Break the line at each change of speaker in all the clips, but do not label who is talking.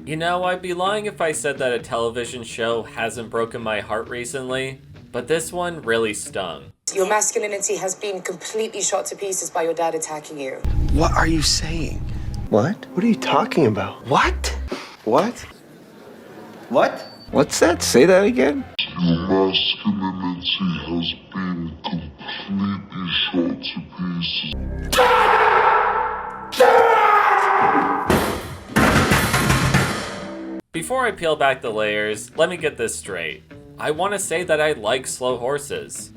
You know, I'd be lying if I said that a television show hasn't broken my heart recently, but this one really stung.
Your masculinity has been completely shot to pieces by your dad attacking you.
What are you saying?
What?
What are you talking about?
What?
What?
What? What's that? Say that again?
Your masculinity has been completely shot to pieces.
Before I peel back the layers, let me get this straight. I want to say that I like Slow Horses.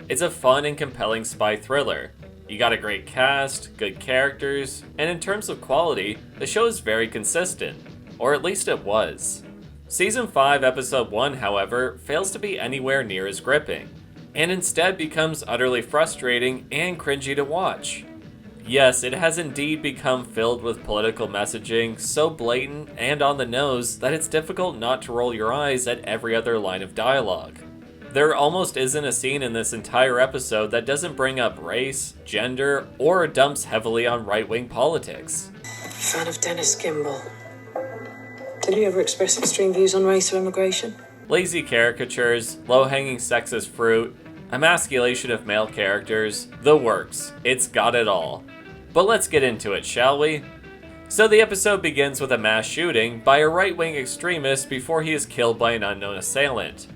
It's a fun and compelling spy thriller. You got a great cast, good characters, and in terms of quality, the show is very consistent, or at least it was. Season 5, Episode 1, however, fails to be anywhere near as gripping, and instead becomes utterly frustrating and cringy to watch. Yes, it has indeed become filled with political messaging so blatant and on the nose that it's difficult not to roll your eyes at every other line of dialogue. There almost isn't a scene in this entire episode that doesn't bring up race, gender, or dumps heavily on right-wing politics.
Fan of Dennis Kimball. Did he ever express extreme views on race or immigration?
Lazy caricatures, low-hanging sexist fruit, emasculation of male characters, the works. It's got it all. But let's get into it, shall we? So the episode begins with a mass shooting by a right-wing extremist before he is killed by an unknown assailant.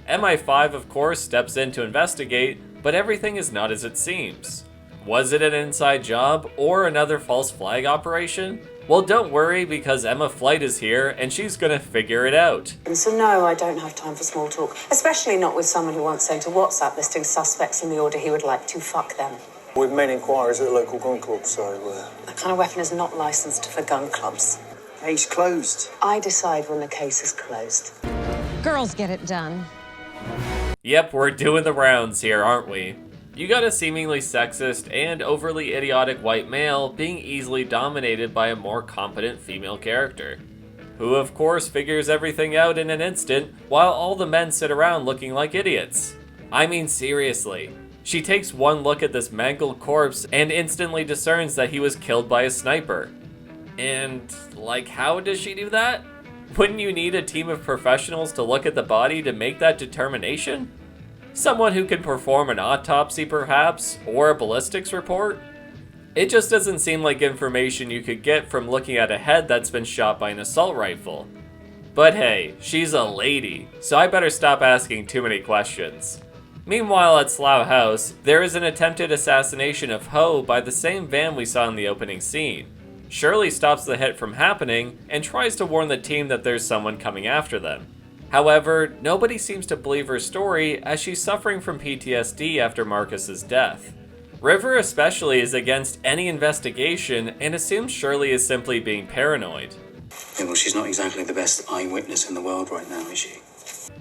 MI5, of course, steps in to investigate, but everything is not as it seems. Was it an inside job or another false flag operation? Well, don't worry, because Emma Flight is here and she's gonna figure it out.
And so no, I don't have time for small talk, especially not with someone who once sent a WhatsApp listing suspects in the order he would like to fuck them.
We've made inquiries at the local gun club, so...
That kind of weapon is not licensed for gun clubs.
Case closed.
I decide when the case is closed.
Girls get it done.
Yep, we're doing the rounds here, aren't we? You got a seemingly sexist and overly idiotic white male being easily dominated by a more competent female character, who of course figures everything out in an instant while all the men sit around looking like idiots. I mean, seriously. She takes one look at this mangled corpse and instantly discerns that he was killed by a sniper. And, like, how does she do that? Wouldn't you need a team of professionals to look at the body to make that determination? Someone who can perform an autopsy, perhaps, or a ballistics report? It just doesn't seem like information you could get from looking at a head that's been shot by an assault rifle. But hey, she's a lady, so I better stop asking too many questions. Meanwhile, at Slough House, there is an attempted assassination of Ho by the same van we saw in the opening scene. Shirley stops the hit from happening and tries to warn the team that there's someone coming after them. However, nobody seems to believe her story as she's suffering from PTSD after Marcus's death. River especially is against any investigation and assumes Shirley is simply being paranoid.
Yeah, well, she's not exactly the best eyewitness in the world right now, is she?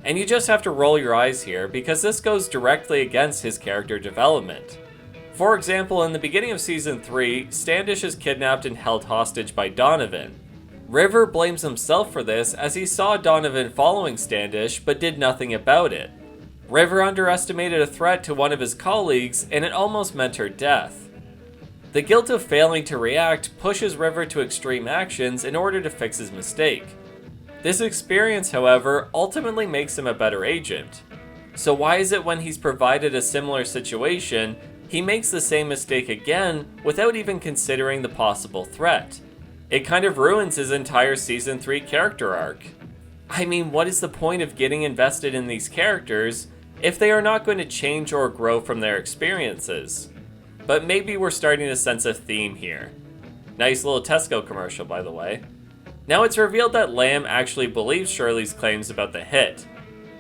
And you just have to roll your eyes here because this goes directly against his character development. For example, in the beginning of Season 3, Standish is kidnapped and held hostage by Donovan. River blames himself for this as he saw Donovan following Standish but did nothing about it. River underestimated a threat to one of his colleagues and it almost meant her death. The guilt of failing to react pushes River to extreme actions in order to fix his mistake. This experience, however, ultimately makes him a better agent. So why is it when he's provided a similar situation, he makes the same mistake again without even considering the possible threat? It kind of ruins his entire Season 3 character arc. I mean, what is the point of getting invested in these characters if they are not going to change or grow from their experiences? But maybe we're starting to sense a theme here. Nice little Tesco commercial, by the way. Now it's revealed that Lamb actually believes Shirley's claims about the hit.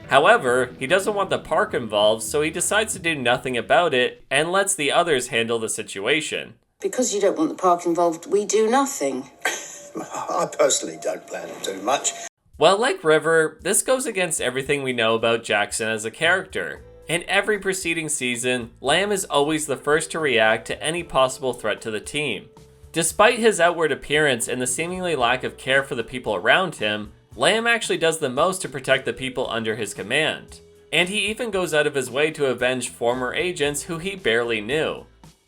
However, he doesn't want the park involved, so he decides to do nothing about it and lets the others handle the situation.
Because you don't want the park involved, we do nothing.
I personally don't plan to do much.
Well, like River, this goes against everything we know about Jackson as a character. In every preceding season, Lamb is always the first to react to any possible threat to the team. Despite his outward appearance and the seemingly lack of care for the people around him, Lamb actually does the most to protect the people under his command. And he even goes out of his way to avenge former agents who he barely knew.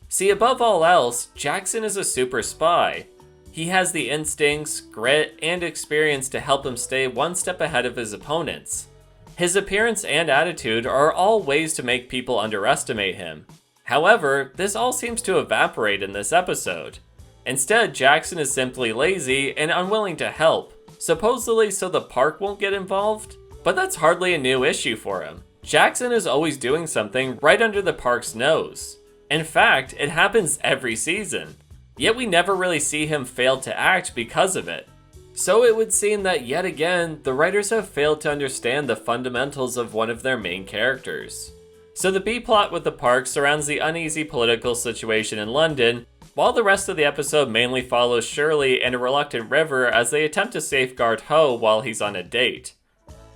See, above all else, Jackson is a super spy. He has the instincts, grit, and experience to help him stay one step ahead of his opponents. His appearance and attitude are all ways to make people underestimate him. However, this all seems to evaporate in this episode. Instead, Jackson is simply lazy and unwilling to help, supposedly so the park won't get involved? But that's hardly a new issue for him. Jackson is always doing something right under the park's nose. In fact, it happens every season. Yet we never really see him fail to act because of it. So it would seem that yet again, the writers have failed to understand the fundamentals of one of their main characters. So the B-plot with the park surrounds the uneasy political situation in London, while the rest of the episode mainly follows Shirley and a reluctant River as they attempt to safeguard Ho while he's on a date.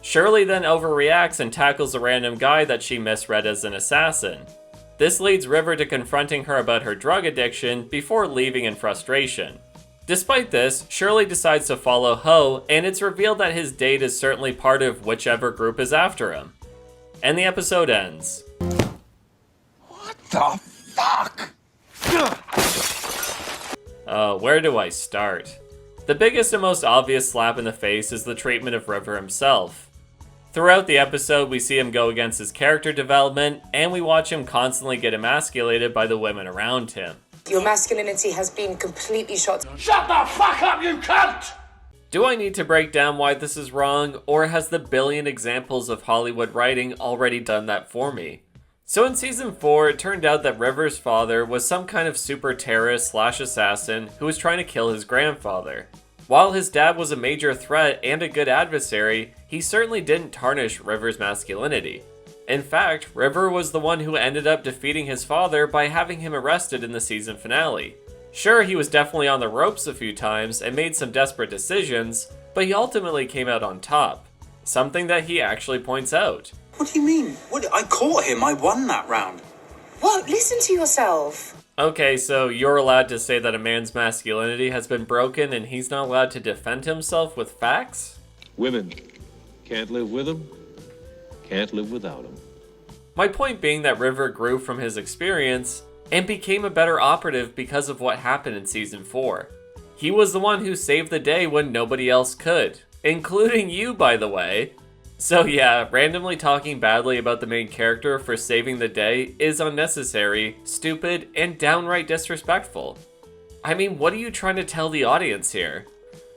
Shirley then overreacts and tackles a random guy that she misread as an assassin. This leads River to confronting her about her drug addiction before leaving in frustration. Despite this, Shirley decides to follow Ho, and it's revealed that his date is certainly part of whichever group is after him. And the episode ends.
What the fuck?
Where do I start? The biggest and most obvious slap in the face is the treatment of River himself. Throughout the episode, we see him go against his character development, and we watch him constantly get emasculated by the women around him.
Your masculinity has been completely shot.
Shut the fuck up, you cunt!
Do I need to break down why this is wrong, or has the billion examples of Hollywood writing already done that for me? So in season 4, it turned out that River's father was some kind of super terrorist / assassin who was trying to kill his grandfather. While his dad was a major threat and a good adversary, he certainly didn't tarnish River's masculinity. In fact, River was the one who ended up defeating his father by having him arrested in the season finale. Sure, he was definitely on the ropes a few times and made some desperate decisions, but he ultimately came out on top. Something that he actually points out.
What do you mean? I caught him. I won that round.
What? Listen to yourself.
Okay, so you're allowed to say that a man's masculinity has been broken and he's not allowed to defend himself with facts?
Women can't live with him, can't live without him.
My point being that River grew from his experience and became a better operative because of what happened in season 4. He was the one who saved the day when nobody else could, including you, by the way. So yeah, randomly talking badly about the main character for saving the day is unnecessary, stupid, and downright disrespectful. I mean, what are you trying to tell the audience here?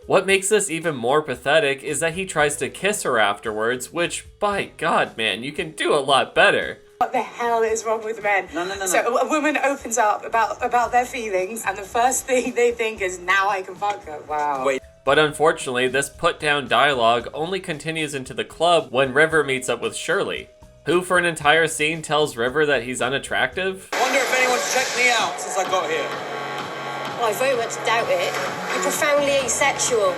What makes this even more pathetic is that he tries to kiss her afterwards, which, by God, man, you can do a lot better.
What the hell is wrong with men?
No.
So a woman opens up about their feelings, and the first thing they think is, now I can fuck her. Wow.
Wait.
But unfortunately, this put-down dialogue only continues into the club when River meets up with Shirley, who for an entire scene tells River that he's unattractive.
I wonder if anyone's checked me out since I got here.
Well, I very much doubt it. You're profoundly asexual.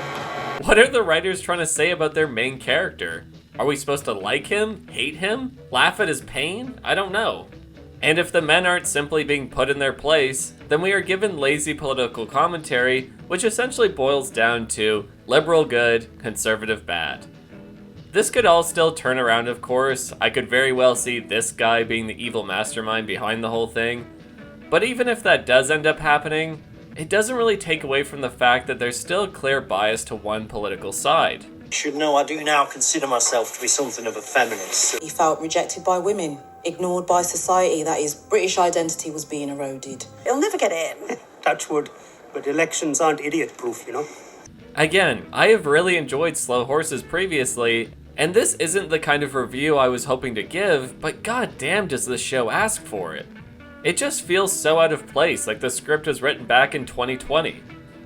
What are the writers trying to say about their main character? Are we supposed to like him, hate him, laugh at his pain? I don't know. And if the men aren't simply being put in their place, then we are given lazy political commentary, which essentially boils down to liberal good, conservative bad. This could all still turn around, of course. I could very well see this guy being the evil mastermind behind the whole thing. But even if that does end up happening, it doesn't really take away from the fact that there's still a clear bias to one political side.
You should know I do now consider myself to be something of a feminist.
He felt rejected by women, ignored by society, that his British identity was being eroded. He'll never get in.
Touch wood, but elections aren't idiot-proof, you know?
Again, I have really enjoyed Slow Horses previously, and this isn't the kind of review I was hoping to give, but goddamn does this show ask for it. It just feels so out of place, like the script was written back in 2020.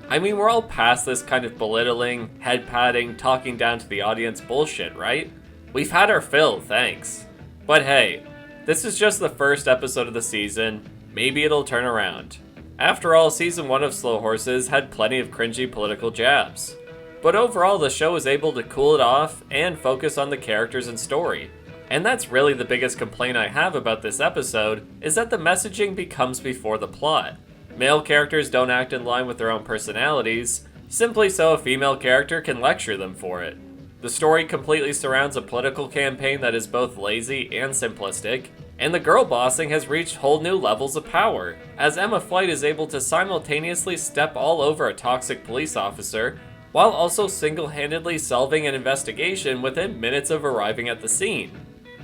I mean, we're all past this kind of belittling, head-patting, talking down to the audience bullshit, right? We've had our fill, thanks. But hey, this is just the first episode of the season. Maybe it'll turn around. After all, season 1 of Slow Horses had plenty of cringy political jabs. But overall, the show was able to cool it off and focus on the characters and story. And that's really the biggest complaint I have about this episode, is that the messaging becomes before the plot. Male characters don't act in line with their own personalities, simply so a female character can lecture them for it. The story completely surrounds a political campaign that is both lazy and simplistic, And the girl bossing has reached whole new levels of power, as Emma Flight is able to simultaneously step all over a toxic police officer, while also single-handedly solving an investigation within minutes of arriving at the scene.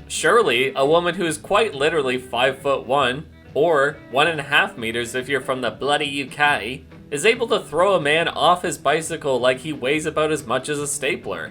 Surely, a woman who is quite literally 5'1", or 1.5 meters if you're from the bloody UK, is able to throw a man off his bicycle like he weighs about as much as a stapler.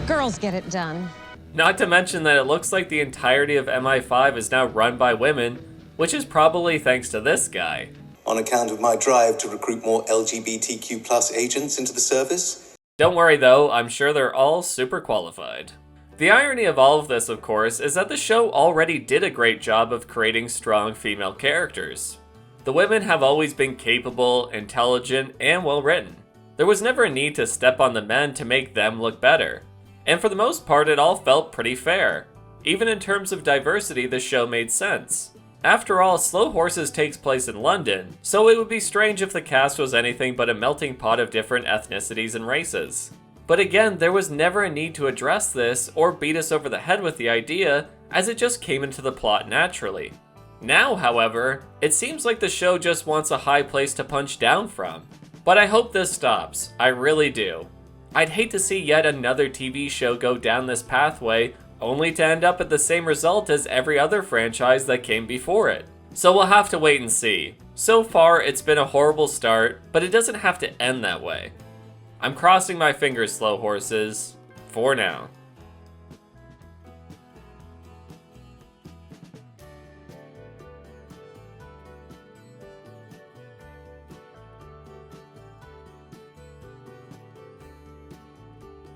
Girls get it done.
Not to mention that it looks like the entirety of MI5 is now run by women, which is probably thanks to this guy.
On account of my drive to recruit more LGBTQ+ agents into the service?
Don't worry though, I'm sure they're all super qualified. The irony of all of this, of course, is that the show already did a great job of creating strong female characters. The women have always been capable, intelligent, and well written. There was never a need to step on the men to make them look better. And for the most part, it all felt pretty fair. Even in terms of diversity, the show made sense. After all, Slow Horses takes place in London, so it would be strange if the cast was anything but a melting pot of different ethnicities and races. But again, there was never a need to address this or beat us over the head with the idea, as it just came into the plot naturally. Now, however, it seems like the show just wants a high place to punch down from. But I hope this stops, I really do. I'd hate to see yet another TV show go down this pathway, only to end up at the same result as every other franchise that came before it. So we'll have to wait and see. So far, it's been a horrible start, but it doesn't have to end that way. I'm crossing my fingers, Slow Horses, for now.